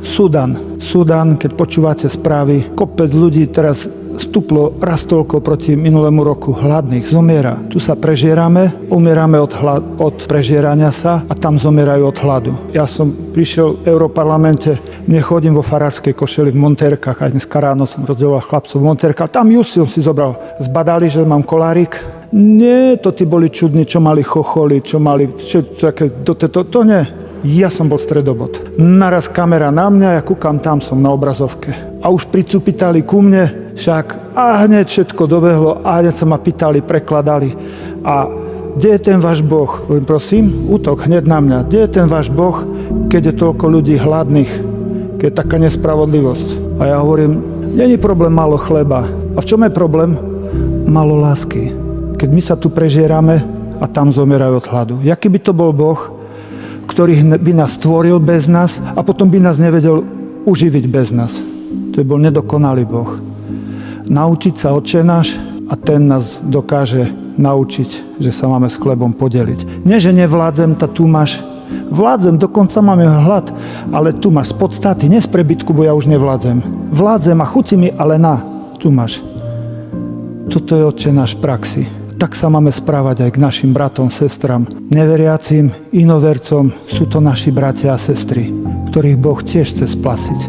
Sudan, keď počúvate správy, kopec ľudí teraz stúplo raz toľko proti minulému roku hladných, zomiera. Tu sa prežierame, umierame od prežierania sa a tam zomierajú od hladu. Ja som prišiel v Európarlamente, nechodím vo farárskej košeli v montérkach, aj dneska ráno som rozdieloval chlapcov v montérkach, tam just som si zobral. Zbadali, že mám kolárik. Nie, to tí boli čudní, čo mali chocholy, čo mali také, to nie. Ja som bol stredobod. Naraz kamera na mňa, ja kúkam, tam som na obrazovke. A už pricupitali ku mne, však a hneď všetko dobehlo a hneď sa ma pýtali, prekladali. A kde je ten váš Boh? Prosím, útok hneď na mňa. Kde je ten váš Boh, keď je toľko ľudí hladných, keď je taká nespravodlivosť? A ja hovorím, není problém málo chleba. A v čom je problém? Málo lásky. Keď my sa tu prežierame a tam zomierajú od hladu. Jaký by to bol Boh, ktorý by nás stvoril bez nás a potom by nás nevedel uživiť bez nás. To by bol nedokonalý Boh. Naučiť sa Otče náš a ten nás dokáže naučiť, že sa máme s chlebom podeliť. Nie, že nevládzem, tu máš. Vládzem, dokonca máme hlad, ale tu máš z podstaty, nie z prebytku, bo ja už nevládzem. Vládzem a chutí mi, ale tu máš. Toto je Otče náš v praxi. Tak sa máme správať aj k našim bratom, sestram, neveriacim, inovercom. Sú to naši bratia a sestry, ktorých Boh tiež chce spasiť.